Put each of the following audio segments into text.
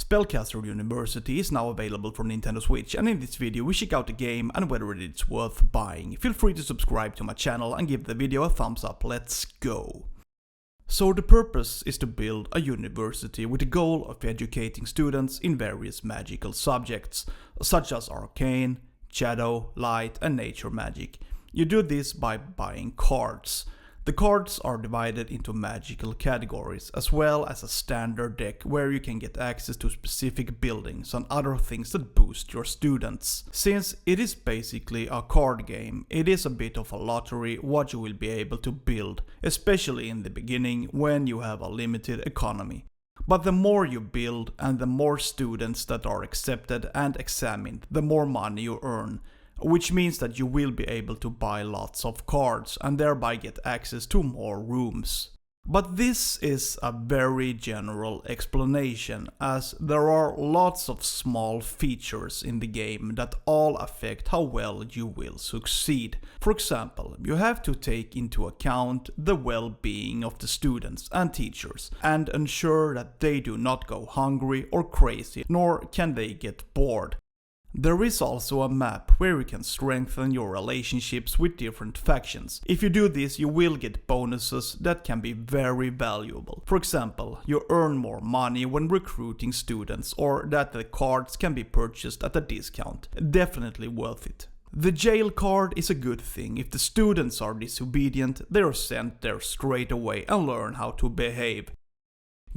Spellcaster University is now available for Nintendo Switch, and in this video we check out the game and whether it's worth buying. Feel free to subscribe to my channel and give the video a thumbs up. Let's go! So the purpose is to build a university with the goal of educating students in various magical subjects, such as arcane, shadow, light and nature magic. You do this by buying cards. The cards are divided into magical categories, as well as a standard deck where you can get access to specific buildings and other things that boost your students. Since it is basically a card game, it is a bit of a lottery what you will be able to build, especially in the beginning when you have a limited economy. But the more you build and the more students that are accepted and examined, the more money you earn. Which means that you will be able to buy lots of cards and thereby get access to more rooms. But this is a very general explanation, as there are lots of small features in the game that all affect how well you will succeed. For example, you have to take into account the well-being of the students and teachers and ensure that they do not go hungry or crazy, nor can they get bored. There is also a map where you can strengthen your relationships with different factions. If you do this, you will get bonuses that can be very valuable. For example, you earn more money when recruiting students, or that the cards can be purchased at a discount. Definitely worth it. The jail card is a good thing. If the students are disobedient, they are sent there straight away and learn how to behave.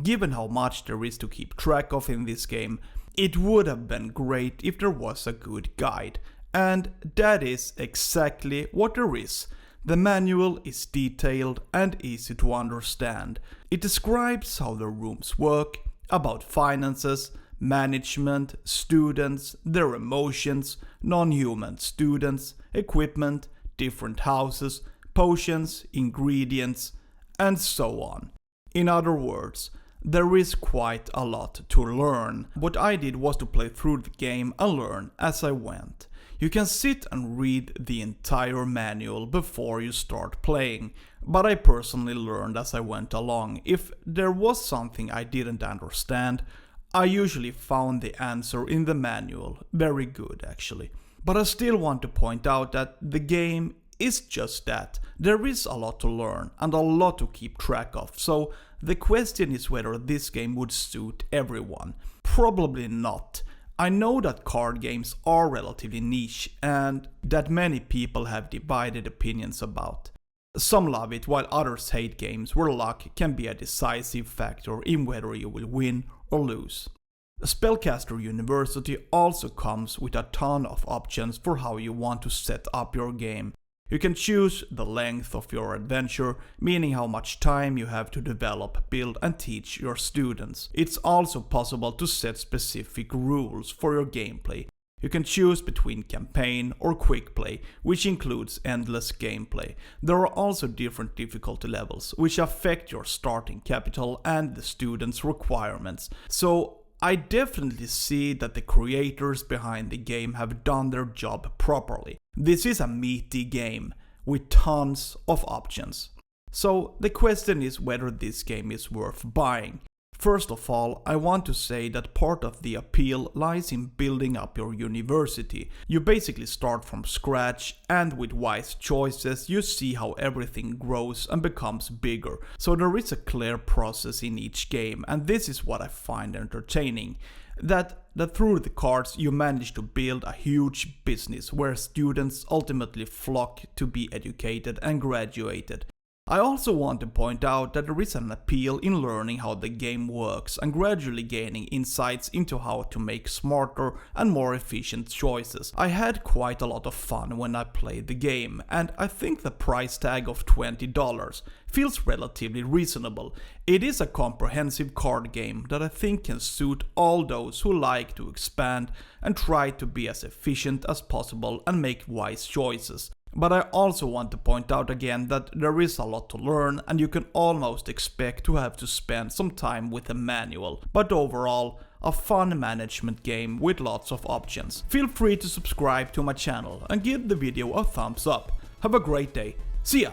Given how much there is to keep track of in this game, it would have been great if there was a good guide, and that is exactly what there is. The manual is detailed and easy to understand. It describes how the rooms work, about finances, management, students, their emotions, non-human students, equipment, different houses, potions, ingredients, and so on. In other words, there is quite a lot to learn. What I did was to play through the game and learn as I went. You can sit and read the entire manual before you start playing, but I personally learned as I went along. If there was something I didn't understand, I usually found the answer in the manual. Very good actually. But I still want to point out that the game is just that. There is a lot to learn and a lot to keep track of, so the question is whether this game would suit everyone. Probably not. I know that card games are relatively niche and that many people have divided opinions about. Some love it while others hate games where luck can be a decisive factor in whether you will win or lose. Spellcaster University also comes with a ton of options for how you want to set up your game. You can choose the length of your adventure, meaning how much time you have to develop, build and teach your students. It's also possible to set specific rules for your gameplay. You can choose between campaign or quick play, which includes endless gameplay. There are also different difficulty levels, which affect your starting capital and the students' requirements. So I definitely see that the creators behind the game have done their job properly. This is a meaty game with tons of options. So the question is whether this game is worth buying. First of all, I want to say that part of the appeal lies in building up your university. You basically start from scratch, and with wise choices you see how everything grows and becomes bigger. So there is a clear process in each game, and this is what I find entertaining. That through the cards you manage to build a huge business where students ultimately flock to be educated and graduated. I also want to point out that there is an appeal in learning how the game works and gradually gaining insights into how to make smarter and more efficient choices. I had quite a lot of fun when I played the game, and I think the price tag of $20 feels relatively reasonable. It is a comprehensive card game that I think can suit all those who like to expand and try to be as efficient as possible and make wise choices. But I also want to point out again that there is a lot to learn and you can almost expect to have to spend some time with the manual. But overall, a fun management game with lots of options. Feel free to subscribe to my channel and give the video a thumbs up. Have a great day. See ya!